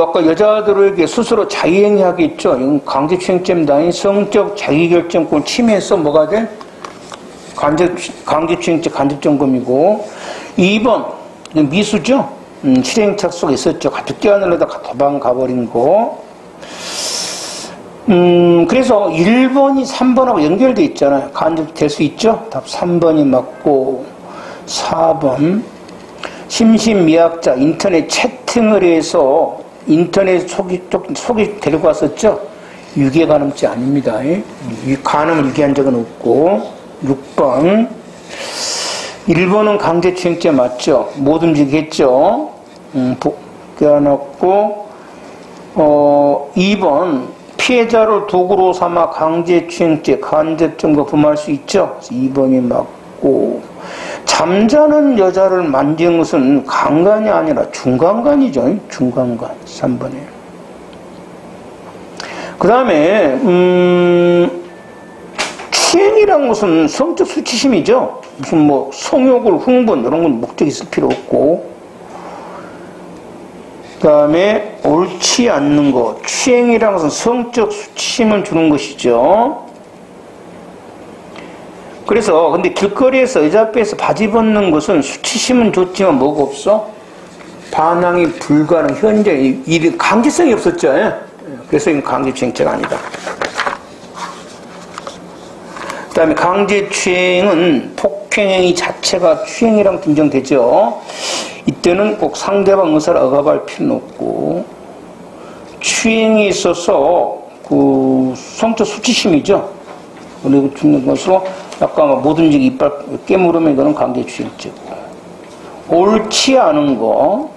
아까 여자들에게 스스로 자유행위 하겠죠. 이건 강제추행죄입니다. 성적 자기결정권 침해해서 뭐가 돼? 강제추행죄 간접점검이고, 2번 미수죠. 실행착수가 있었죠. 갑자기 뛰어내려다가 도망 가버린 거. 그래서 1번이 3번하고 연결되어 있잖아요. 간접될 수 있죠. 답 3번이 맞고, 4번 심신미약자 인터넷 채팅을 해서 인터넷 속이 데리고 왔었죠. 유괴간음죄 아닙니다. 간음을 유괴한 적은 없고. 6번 1번은 강제추행죄 맞죠. 못 움직이겠죠. 껴안았고, 2번 피해자를 도구로 삼아 강제추행죄 간접점거 범할 수 있죠. 2번이 맞고, 잠자는 여자를 만진 것은 강간이 아니라 중간간이죠. 중간간. 3번에. 그 다음에 추행이란 것은 성적 수치심이죠. 무슨 성욕을 흥분 이런 건 목적이 있을 필요 없고, 그 다음에 옳지 않는 것. 추행이란 것은 성적 수치심을 주는 것이죠. 그래서 근데 길거리에서 여자 앞에서 바지 벗는 것은 수치심은 좋지만 뭐가 없어? 반항이 불가능. 현재 이 강제성이 없었죠. 그래서 이건 강제추행죄가 아니다. 그 다음에 강제추행은 폭행행위 자체가 추행이라고 인정되죠. 이때는 꼭 상대방 의사를 억압할 필요는 없고, 추행에 있어서 그 성적 수치심이죠. 그리고 죽는 것으로 아까 못 움직이 이빨 깨물으면 이거는 강제추행죄고, 옳지 않은 거.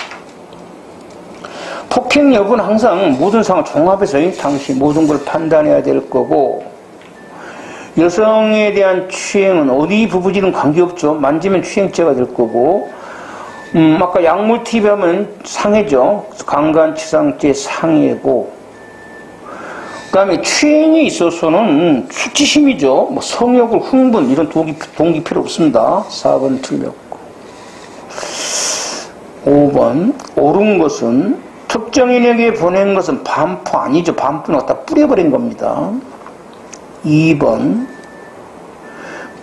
폭행 여부는 항상 모든 상황을 종합해서 당시 모든 걸 판단해야 될 거고, 여성에 대한 추행은 어디 부부지는 관계없죠. 만지면 추행죄가 될 거고, 아까 약물 투입하면 상해죠. 강간치상죄 상해고, 그 다음에 추행에 있어서는 수치심이죠. 성욕을 흥분 이런 동기 필요 없습니다. 4번 틀렸고, 5번 옳은 것은 특정인에게 보낸 것은 반포 아니죠. 반포는 갖다 뿌려버린 겁니다. 2번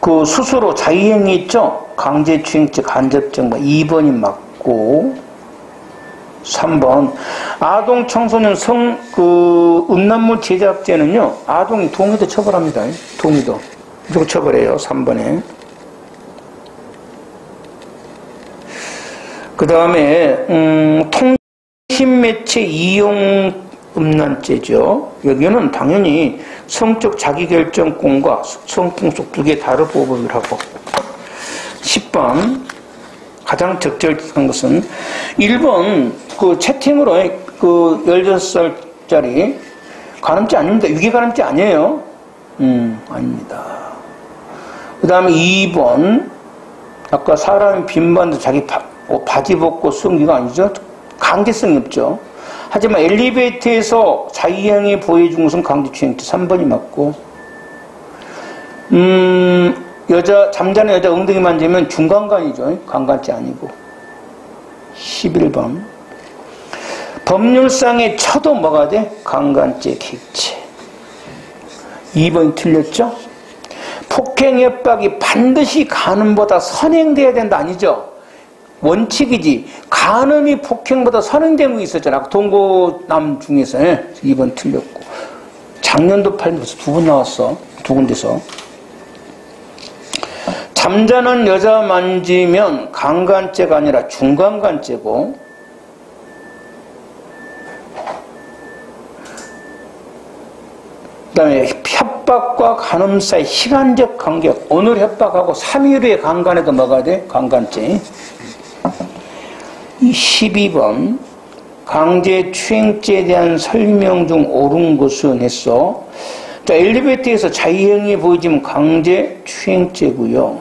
그 스스로 자유행위 있죠. 강제추행죄 간접점거 2번이 맞고, 있고 3번 아동 청소년 음란물 제작죄는요 아동이 동의도 처벌합니다. 동의도 무조건 처벌해요. 3번에. 그 다음에 통신매체 이용 음란죄죠. 여기는 당연히 성적 자기결정권과 성풍속 두 개 다른 보호를 하고 10번 가장 적절한 것은 1번 그 채팅으로 그 16살짜리 간음죄 아닙니다. 유기간음죄 아니에요. 아닙니다. 그 다음에 2번 아까 사람이 빈반도 자기 바지 벗고 숨기가 아니죠. 강제성이 없죠. 하지만 엘리베이터에서 자유행위 보여준 것은 강제추행죄 3번이 맞고 잠자는 여자 엉덩이 만지면 중간간이죠. 강간죄 아니고 11번 법률상의 처도 뭐가 돼? 강간죄 객체 2번이 틀렸죠? 폭행 협박이 반드시 간음보다 선행돼야 된다 아니죠? 원칙이지 간음이 폭행보다 선행된 거 있었잖아. 동고남 중에서 2번 틀렸고 작년도 벌써 2번 나왔어. 2군데서 잠자는 여자 만지면 강간죄가 아니라 중간간죄고 그 다음에 협박과 간음 사이 시간적 간격 오늘 협박하고 3일 후에 강간해도 뭐가 돼? 강간죄 12번 강제추행죄에 대한 설명 중 옳은 것은 했어. 자, 엘리베이터에서 자유행위 보여지면 강제추행죄고요.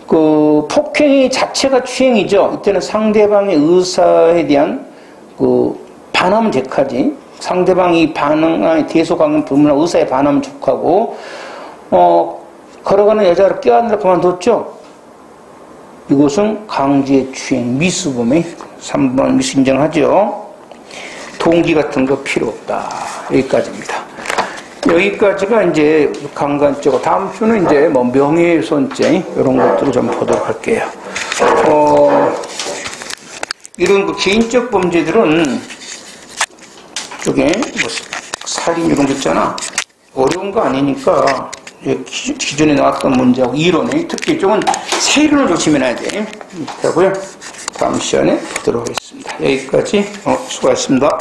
그 폭행이 자체가 추행이죠. 이때는 상대방의 의사에 대한 그 반하면 죄까지 상대방이 반응에 대소강은 불문하고 의사에 반하면 족하고 걸어가는 여자를 껴안으려 그만뒀죠. 이것은 강제추행 미수범의 3번 미수 인정하죠. 동기 같은 거 필요 없다. 여기까지입니다. 여기까지가 이제 강간죄고 다음 주는 이제 뭐 명예훼손죄 이런 것들을 좀 보도록 할게요. 이런 그 개인적 범죄들은 쪽에 뭐 살인 이런 거 있잖아. 어려운 거 아니니까 기존에 나왔던 문제하고 이론에 특히 이쪽은 세 이론을 조심해놔야 돼. 그렇고요. 다음 시간에 보도록 하겠습니다. 여기까지 수고하셨습니다.